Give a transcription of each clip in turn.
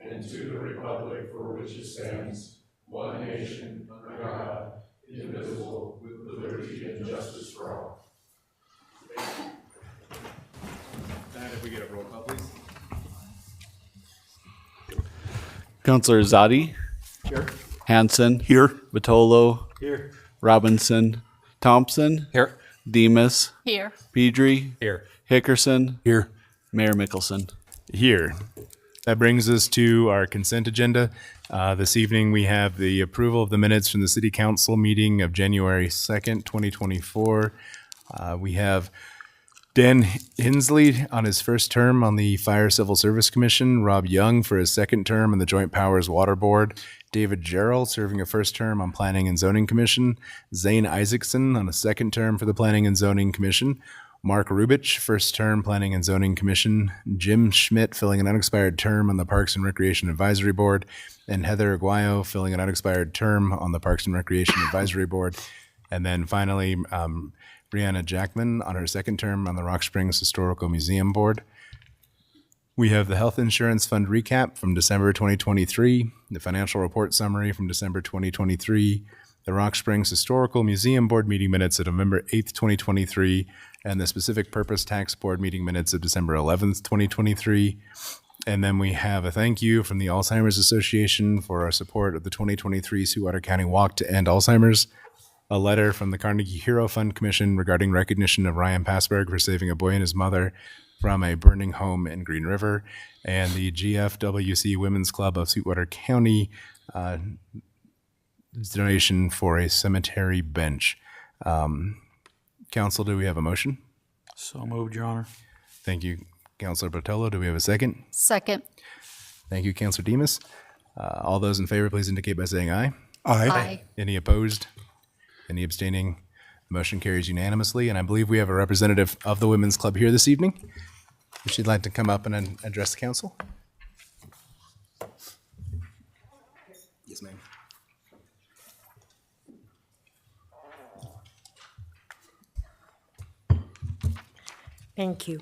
and to the republic for which it stands, one nation, under God, indivisible, with liberty and justice for all. And if we get a roll call, please. Councillor Zadi. Here. Hanson. Here. Vitolo. Here. Robinson. Thompson. Here. Demas. Here. Pedri. Here. Hickerson. Here. Mayor Mickelson. Here. That brings us to our consent agenda. This evening, we have the approval of the minutes from the City Council meeting of January 2nd, 2024. We have Dan Hensley on his first term on the Fire Civil Service Commission, Rob Young for his second term on the Joint Powers Water Board, David Gerald serving a first term on Planning and Zoning Commission, Zane Isaacson on a second term for the Planning and Zoning Commission, Mark Rubich, first term Planning and Zoning Commission, Jim Schmidt filling an unexpired term on the Parks and Recreation Advisory Board, and Heather Aguayo filling an unexpired term on the Parks and Recreation Advisory Board. And then finally, Brianna Jackman on her second term on the Rock Springs Historical Museum Board. We have the Health Insurance Fund recap from December 2023, the financial report summary from December 2023, the Rock Springs Historical Museum Board meeting minutes of November 8th, 2023, and the Specific Purpose Tax Board meeting minutes of December 11th, 2023. And then we have a thank you from the Alzheimer's Association for our support of the 2023 Sweetwater County Walk to End Alzheimer's, a letter from the Carnegie Hero Fund Commission regarding recognition of Ryan Passberg for saving a boy and his mother from a burning home in Green River, and the GFWC Women's Club of Sweetwater County donation for a cemetery bench. Council, do we have a motion? So moved, Your Honor. Thank you, Councilor Botello. Do we have a second? Second. Thank you, Councilor Demas. All those in favor, please indicate by saying aye. Aye. Any opposed? Any abstaining? Motion carries unanimously, and I believe we have a representative of the Women's Club here this evening. If she'd like to come up and address the council. Yes, ma'am. Thank you.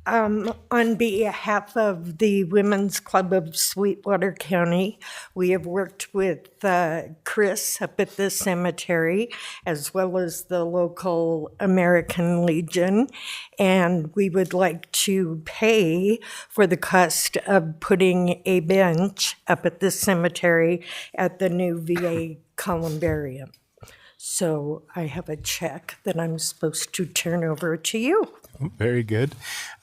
On behalf of the Women's Club of Sweetwater County, we have worked with Chris up at the cemetery, as well as the local American Legion, and we would like to pay for the cost of putting a bench up at the cemetery at the new VA columbarium. So I have a check that I'm supposed to turn over to you. Very good.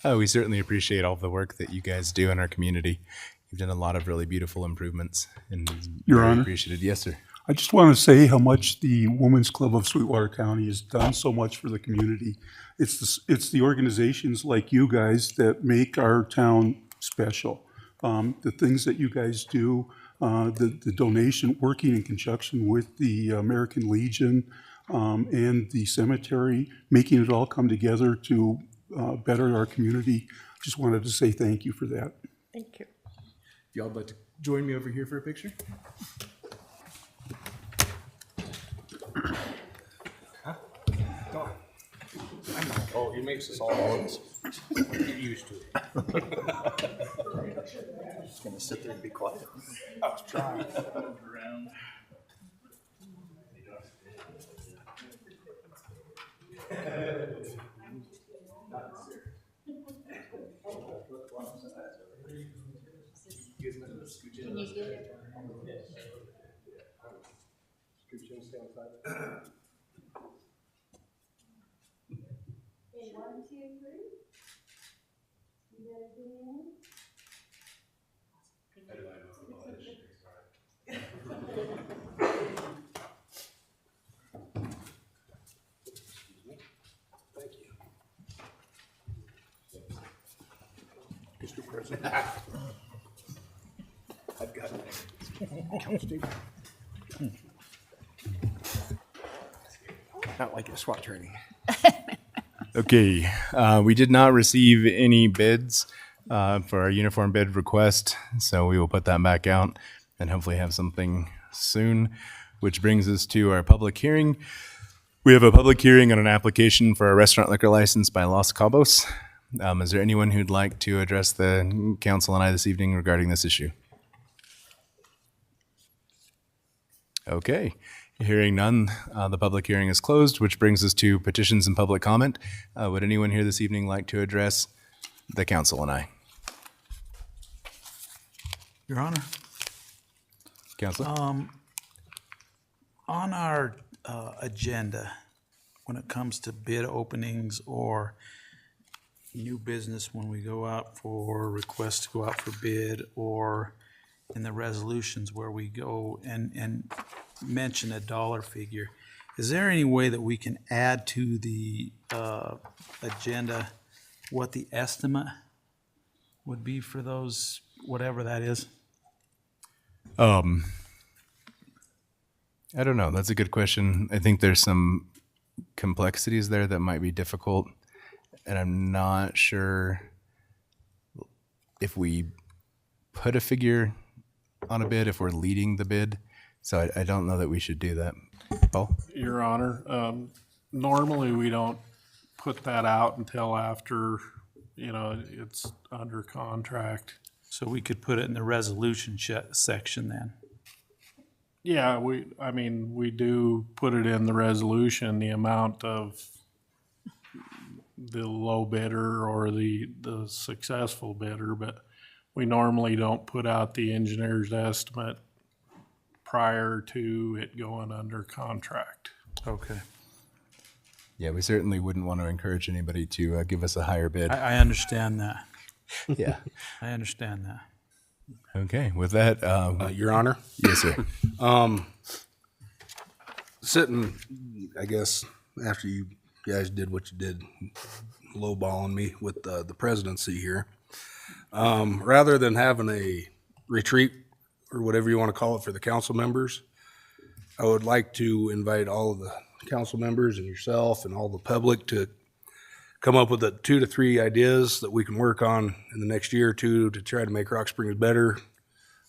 We certainly appreciate all the work that you guys do in our community. You've done a lot of really beautiful improvements, and Your very Honor. appreciated. Yes, sir. I just want to say how much the Women's Club of Sweetwater County has done so much for the community. It's the organizations like you guys that make our town special. The things that you guys do, the donation, working in conjunction with the American Legion and the cemetery, making it all come together to better our community. Just wanted to say thank you for that. Thank you. If y'all would like to join me over here for a picture. Oh, he makes us all nervous. Get used to it. Just gonna sit there and be quiet. I was trying. Mr. President. I've got it. Not like a SWAT training. Okay, we did not receive any bids for our uniform bid request, so we will put that back out and hopefully have something soon, which brings us to our public hearing. We have a public hearing on an application for a restaurant liquor license by Los Cabos. Is there anyone who'd like to address the council and I this evening regarding this issue? Okay. Hearing none, the public hearing is closed, which brings us to petitions and public comment. Would anyone here this evening like to address the council and I? Your Honor, Council? on our agenda, when it comes to bid openings or new business, when we go out for requests to go out for bid, or in the resolutions where we go and mention a dollar figure, is there any way that we can add to the agenda what the estimate would be for those, whatever that is? I don't know. That's a good question. I think there's some complexities there that might be difficult, and I'm not sure if we put a figure on a bid, if we're leading the bid. So I don't know that we should do that. Paul? Your Honor, normally we don't put that out until after, it's under contract. So we could put it in the resolution section then. Yeah, we do put it in the resolution, the amount of the low bidder or the successful bidder, but we normally don't put out the engineer's estimate prior to it going under contract. Okay. Yeah, we certainly wouldn't want to encourage anybody to give us a higher bid. I understand that. Yeah. I understand that. Okay, with that, Your Honor, yes, sir. sitting, I guess, after you guys did what you did, lowballing me with the presidency here, rather than having a retreat or whatever you want to call it for the council members, I would like to invite all of the council members and yourself and all the public to come up with 2 to 3 ideas that we can work on in the next year or two to try to make Rock Springs better.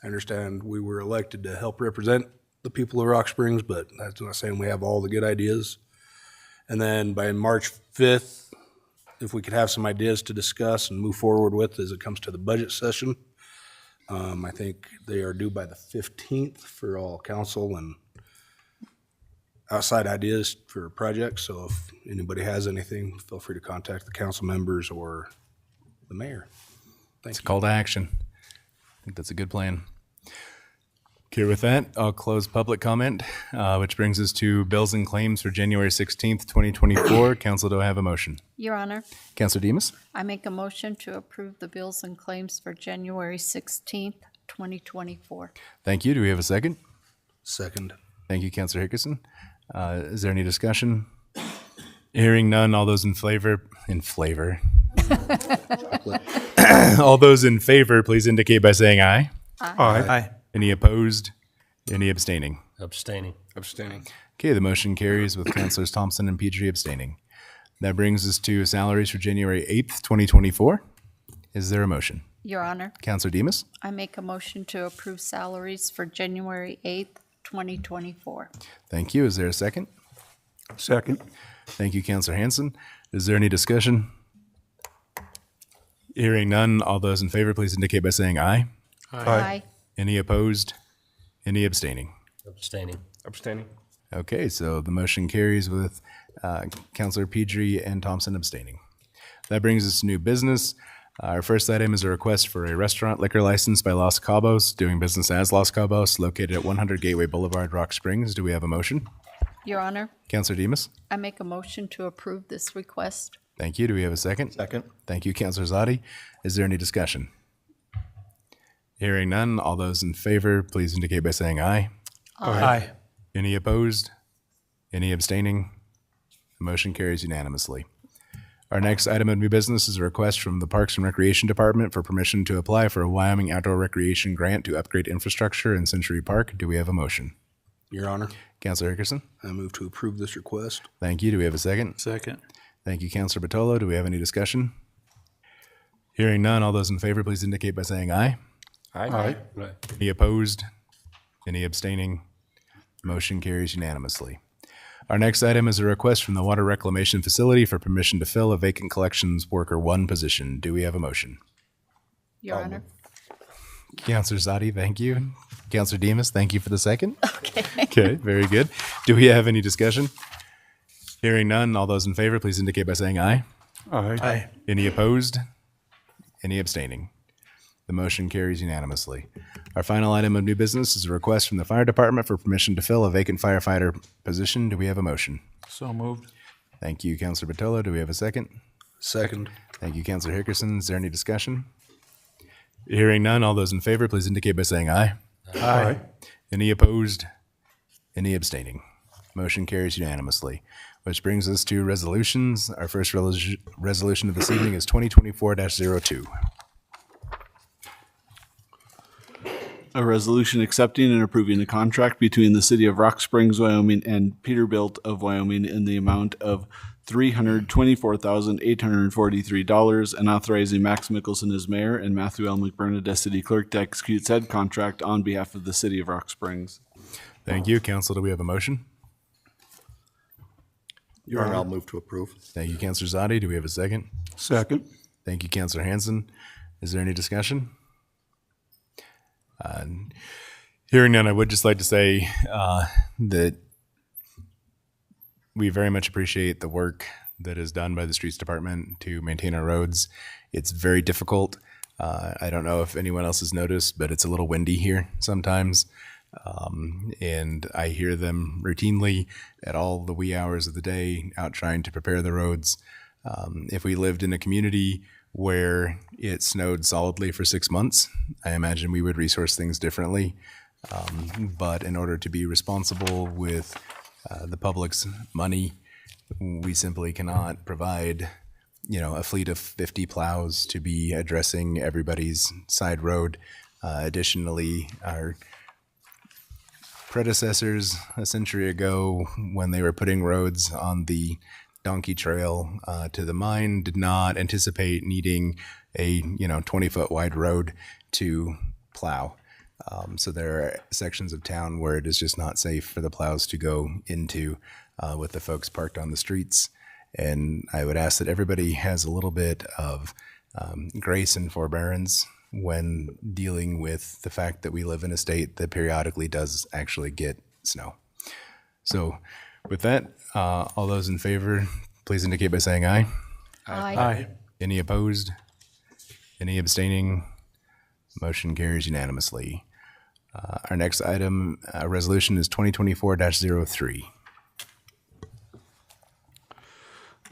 I understand we were elected to help represent the people of Rock Springs, but that's not saying we have all the good ideas. And then by March 5th, if we could have some ideas to discuss and move forward with as it comes to the budget session. I think they are due by the 15th for all council and outside ideas for projects. So if anybody has anything, feel free to contact the council members or the mayor. Thank It's a you. call to action. I think that's a good plan. Okay, with that, I'll close public comment, which brings us to bills and claims for January 16th, 2024. Council, do I have a motion? Your Honor, Councilor Demus? I make a motion to approve the bills and claims for January 16th, 2024. Thank you. Do we have a second? Second. Thank you, Councilor Hickerson. Is there any discussion? Hearing none, all those in flavor, all those in favor, please indicate by saying aye. Aye. Any opposed? Any abstaining? Abstaining. Okay, the motion carries with Councilors Thompson and Petrie abstaining. That brings us to salaries for January 8th, 2024. Is there a motion? Your Honor, Councilor Demus? I make a motion to approve salaries for January 8th, 2024. Thank you. Is there a second? Second. Thank you, Councilor Hanson. Is there any discussion? Hearing none, all those in favor, please indicate by saying aye. Aye. Any opposed? Any abstaining? Abstaining. Okay, so the motion carries with Councilor Petrie and Thompson abstaining. That brings us to new business. Our first item is a request for a restaurant liquor license by Los Cabos, doing business as Los Cabos, located at 100 Gateway Boulevard, Rock Springs. Do we have a motion? Your Honor, Councilor Demus? I make a motion to approve this request. Thank you. Do we have a second? Second. Thank you, Councilor Zadi. Is there any discussion? Hearing none, all those in favor, please indicate by saying aye. Aye. Any opposed? Any abstaining? The motion carries unanimously. Our next item of new business is a request from the Parks and Recreation Department for permission to apply for a Wyoming Outdoor Recreation Grant to upgrade infrastructure in Century Park. Do we have a motion? Your Honor, Councilor Hickerson? I move to approve this request. Thank you. Do we have a second? Second. Thank you, Councilor Batolo. Do we have any discussion? Hearing none, all those in favor, please indicate by saying aye. Aye. Any opposed? Any abstaining? Motion carries unanimously. Our next item is a request from the Water Reclamation Facility for permission to fill a vacant collections worker 1 position. Do we have a motion? Your Honor, Councilor Zadi, thank you. Counselor Demus, thank you for the second. Okay, very good. Do we have any discussion? Hearing none, all those in favor, please indicate by saying aye. Aye. Any opposed? Any abstaining? The motion carries unanimously. Our final item of new business is a request from the fire department for permission to fill a vacant firefighter position. Do we have a motion? So moved. Thank you, Counselor Batolo. Do we have a second? Second. Thank you, Counselor Hickerson. Is there any discussion? Hearing none, all those in favor, please indicate by saying aye. Aye. Any opposed? Any abstaining? Motion carries unanimously. Which brings us to resolutions. Our first resolution of this evening is 2024-02. A resolution accepting and approving a contract between the City of Rock Springs, Wyoming and Peterbilt of Wyoming in the amount of $324,843 and authorizing Max Mickelson as mayor and Matthew L. McBurnett as city clerk to execute said contract on behalf of the City of Rock Springs. Thank you. Council, do we have a motion? Your Honor, I'll move to approve. Thank you, Counselor Zadi. Do we have a second? Second. Thank you, Counselor Hanson. Is there any discussion? Hearing none, I would just like to say that we very much appreciate the work that is done by the Streets Department to maintain our roads. It's very difficult. I don't know if anyone else has noticed, but it's a little windy here sometimes. And I hear them routinely at all the wee hours of the day out trying to prepare the roads. If we lived in a community where it snowed solidly for 6 months, I imagine we would resource things differently. But in order to be responsible with the public's money, we simply cannot provide, a fleet of 50 plows to be addressing everybody's side road. Additionally, our predecessors a century ago, when they were putting roads on the Donkey Trail to the mine, did not anticipate needing a 20-foot wide road to plow. So there are sections of town where it is just not safe for the plows to go into with the folks parked on the streets. And I would ask that everybody has a little bit of grace and forbearance when dealing with the fact that we live in a state that periodically does actually get snow. So with that, all those in favor, please indicate by saying aye. Aye. Any opposed? Any abstaining? Motion carries unanimously. Our next item, resolution is 2024-03.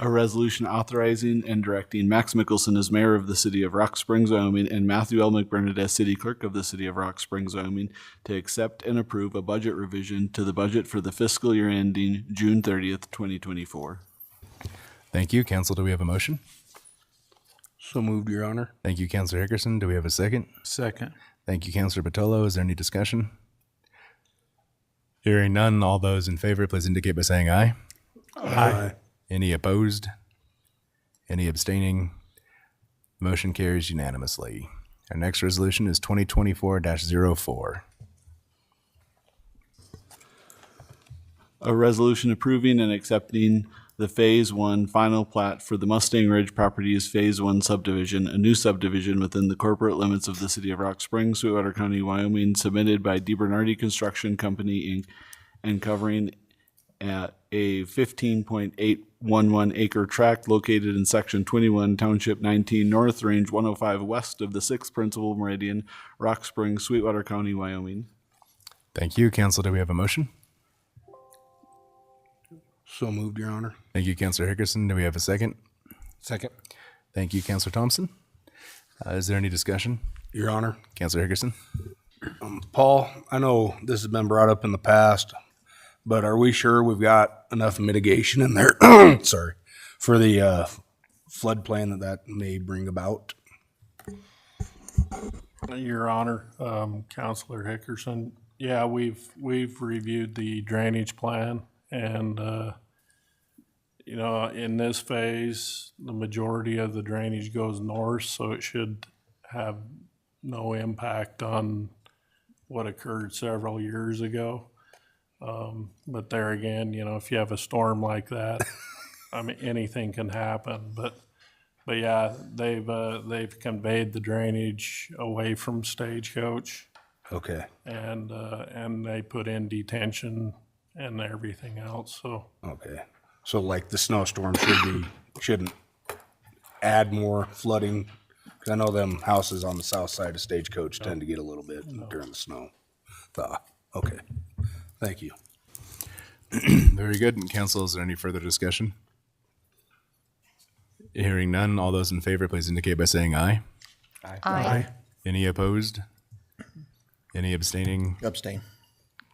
A resolution authorizing and directing Max Mickelson as mayor of the City of Rock Springs, Wyoming, and Matthew L. McBurnett as city clerk of the City of Rock Springs, Wyoming, to accept and approve a budget revision to the budget for the fiscal year ending June 30th, 2024. Thank you. Council, do we have a motion? So moved, Your Honor. Thank you, Councilor Hickerson. Do we have a second? Second. Thank you, Councilor Batolo. Is there any discussion? Hearing none, all those in favor, please indicate by saying aye. Aye. Any opposed? Any abstaining? Motion carries unanimously. Our next resolution is 2024-04. A resolution approving and accepting the Phase 1 final plat for the Mustang Ridge Properties Phase 1 subdivision, a new subdivision within the corporate limits of the City of Rock Springs, Sweetwater County, Wyoming, submitted by DiBernardi Construction Company, Inc., and covering at a 15.811 acre tract located in Section 21, Township 19, North, Range 105, west of the 6th Principal Meridian, Rock Springs, Sweetwater County, Wyoming. Thank you. Council, do we have a motion? So moved, Your Honor. Thank you, Councilor Hickerson. Do we have a second? Second. Thank you, Councilor Thompson. Is there any discussion? Your Honor. Councilor Hickerson? Paul, I know this has been brought up in the past, but are we sure we've got enough mitigation in there? Sorry, for the floodplain that may bring about? Your Honor, Counselor Hickerson, yeah, we've reviewed the drainage plan, and in this phase, the majority of the drainage goes north, so it should have no impact on what occurred several years ago. But there again, if you have a storm like that, I mean, anything can happen. But yeah, they've conveyed the drainage away from Stagecoach Okay, and they put in detention and everything else, so. okay. So like the snowstorm shouldn't add more flooding? 'Cause I know them houses on the south side of Stagecoach tend to get a little bit during the snow thaw. Okay, thank you. Very good. And council, is there any further discussion? Hearing none, all those in favor, please indicate by saying aye. Aye. Any opposed? Any abstaining? Abstain.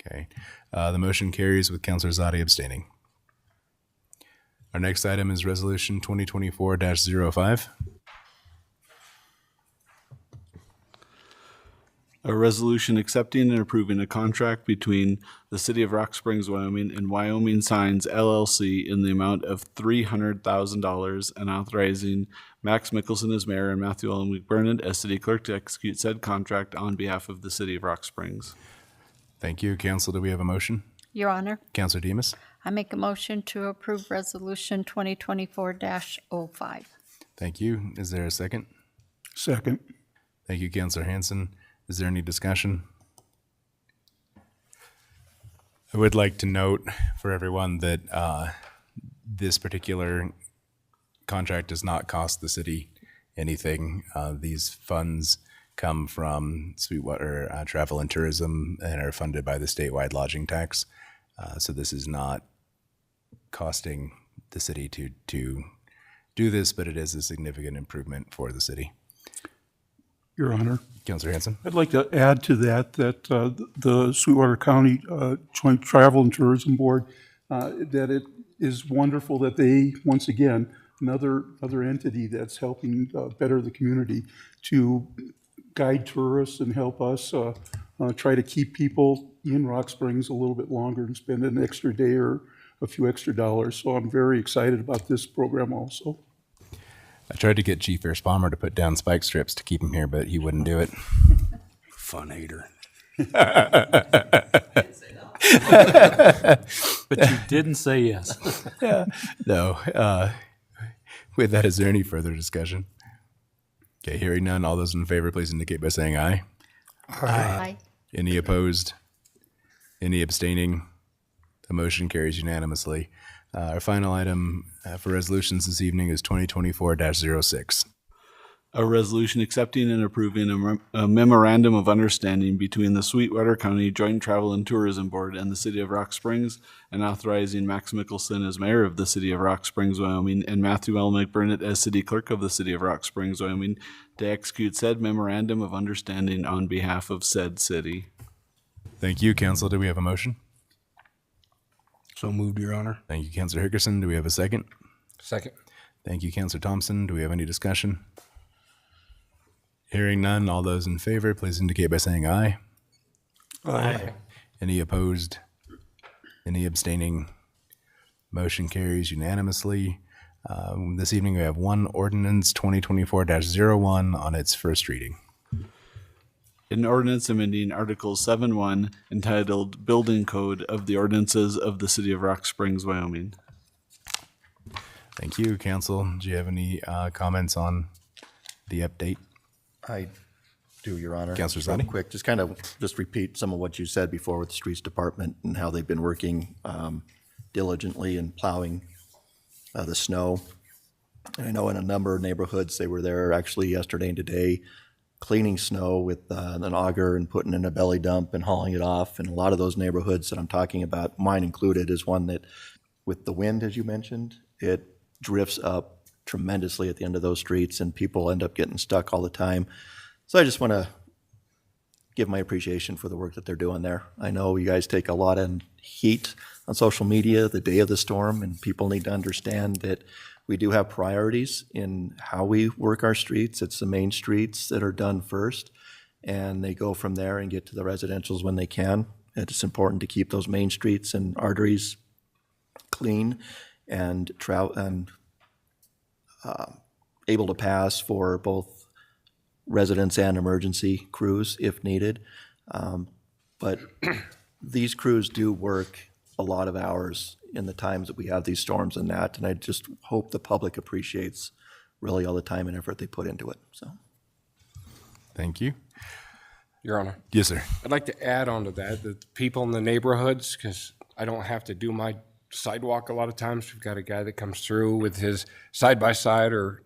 Okay. The motion carries with Counselor Zadi abstaining. Our next item is Resolution 2024-05. A resolution accepting and approving a contract between the City of Rock Springs, Wyoming and Wyoming Signs LLC in the amount of $300,000 and authorizing Max Mickelson as mayor and Matthew L. McBurnett as city clerk to execute said contract on behalf of the City of Rock Springs. Thank you. Council, do we have a motion? Your Honor, Counselor Demas? I make a motion to approve Resolution 2024-05. Thank you. Is there a second? Second. Thank you, Counselor Hanson. Is there any discussion? I would like to note for everyone that this particular contract does not cost the city anything. These funds come from Sweetwater Travel and Tourism and are funded by the statewide lodging tax. So this is not costing the city to do this, but it is a significant improvement for the city. Your Honor, Counselor Hanson? I'd like to add to that the Sweetwater County Joint Travel and Tourism Board, that it is wonderful that they, once again, another entity that's helping better the community to guide tourists and help us try to keep people in Rock Springs a little bit longer and spend an extra day or a few extra dollars. So I'm very excited about this program also. I tried to get Chief Earl Palmer to put down spike strips to keep him here, but he wouldn't do it. Fun hater. But you didn't say yes. No. With that, is there any further discussion? Okay, hearing none, all those in favor, please indicate by saying aye. Aye. Any opposed? Any abstaining? The motion carries unanimously. Our final item for resolutions this evening is 2024-06. A resolution accepting and approving a memorandum of understanding between the Sweetwater County Joint Travel and Tourism Board and the City of Rock Springs, and authorizing Max Mickelson as mayor of the City of Rock Springs, Wyoming, and Matthew L. McBurnett as city clerk of the City of Rock Springs, Wyoming, to execute said memorandum of understanding on behalf of said city. Thank you, Council. Do we have a motion? So moved, Your Honor. Thank you, Councilor Hickerson. Do we have a second? Second. Thank you, Councilor Thompson. Do we have any discussion? Hearing none, all those in favor, please indicate by saying aye. Aye. Any opposed? Any abstaining? Motion carries unanimously. This evening, we have one ordinance 2024-01 on its first reading. An ordinance amending Article 7.1 entitled Building Code of the Ordinances of the City of Rock Springs, Wyoming. Thank you, Council. Do you have any comments on the update? I do, Your Honor. Counselor Just real Zadi? quick, just repeat some of what you said before with the Streets Department and how they've been working diligently in plowing the snow. And I know in a number of neighborhoods, they were there actually yesterday and today cleaning snow with an auger and putting in a belly dump and hauling it off. And a lot of those neighborhoods that I'm talking about, mine included, is one that with the wind, as you mentioned, it drifts up tremendously at the end of those streets and people end up getting stuck all the time. So I just want to give my appreciation for the work that they're doing there. I know you guys take a lot of heat on social media the day of the storm, and people need to understand that we do have priorities in how we work our streets. It's the main streets that are done first, and they go from there and get to the residentials when they can. It's important to keep those main streets and arteries clean and able to pass for both residents and emergency crews if needed. But these crews do work a lot of hours in the times that we have these storms and that, and I just hope the public appreciates really all the time and effort they put into it. So, Thank you. Your Honor. Yes, sir. I'd like to add on to that, the people in the neighborhoods, because I don't have to do my sidewalk a lot of times. We've got a guy that comes through with his side-by-side or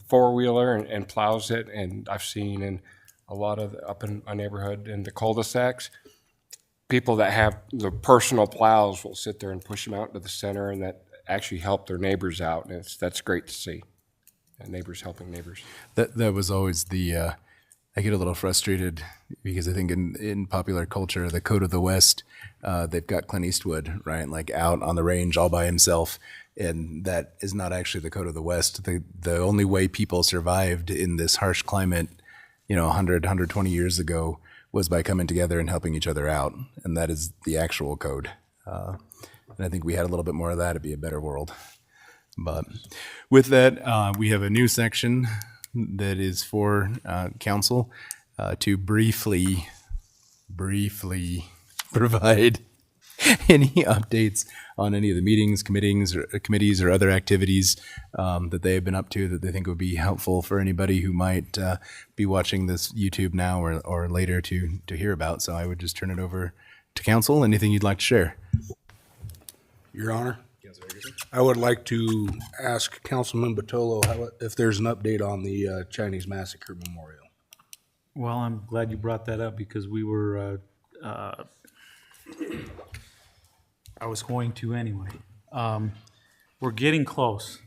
four-wheeler and plows it, and I've seen in a lot of, up in my neighborhood, in the cul-de-sacs, people that have the personal plows will sit there and push them out into the center, and that actually help their neighbors out, and that's great to see. And neighbors helping neighbors. That was always the, I get a little frustrated because I think in popular culture, the Code of the West, they've got Clint Eastwood, right? Like out on the range all by himself. And that is not actually the Code of the West. The only way people survived in this harsh climate, 100, 120 years ago was by coming together and helping each other out. And that is the actual code. And I think we had a little bit more of that, it'd be a better world. But with that, we have a new section that is for council to briefly provide any updates on any of the meetings, committees, or other activities that they have been up to that they think would be helpful for anybody who might be watching this YouTube now or later to hear about. So I would just turn it over to council. Anything you'd like to share? Your Honor, I would like to ask Councilman Batolo if there's an update on the Chinese Massacre Memorial. Well, I'm glad you brought that up because we were, I was going to anyway. We're getting close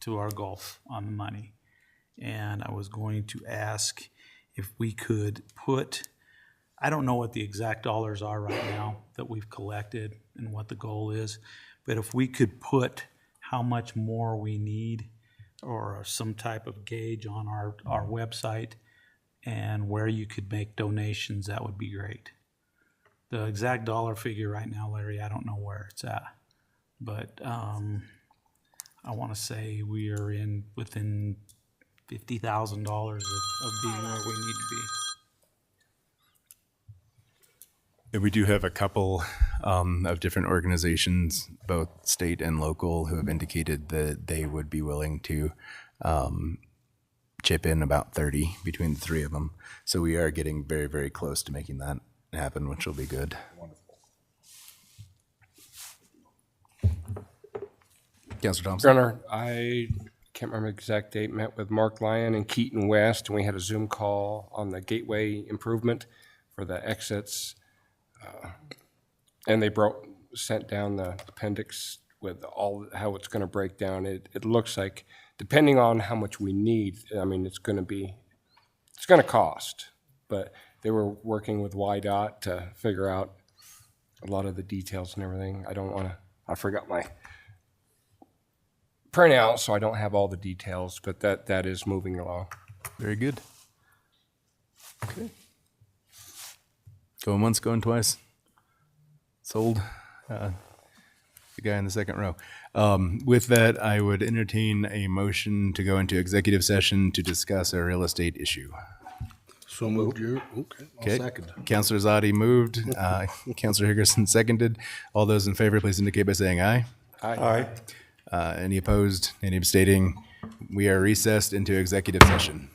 to our goal on the money. And I was going to ask if we could put, I don't know what the exact dollars are right now that we've collected and what the goal is, but if we could put how much more we need or some type of gauge on our website and where you could make donations, that would be great. The exact dollar figure right now, Larry, I don't know where it's at, but I want to say we are within $50,000 of being where we need to be. And we do have a couple of different organizations, both state and local, who have indicated that they would be willing to chip in about 30 between the three of them. So we are getting very, very close to making that happen, which will be good. Councilor Thompson. Gunner, I can't remember the exact date, met with Mark Lyon and Keaton West, and we had a Zoom call on the gateway improvement for the exits. And they sent down the appendix with all how it's going to break down. It looks like, depending on how much we need, I mean, it's going to cost. But they were working with YDOT to figure out a lot of the details and everything. I forgot my printout, so I don't have all the details, but that is moving along. Very good. Okay. Going once, going twice. Sold. The guy in the second row. With that, I would entertain a motion to go into executive session to discuss a real estate issue. So moved. Okay, I'll second. Councilor Zadi moved. Councilor Higgerson seconded. All those in favor, please indicate by saying aye. Aye. Any opposed? Any abstaining? We are recessed into executive session.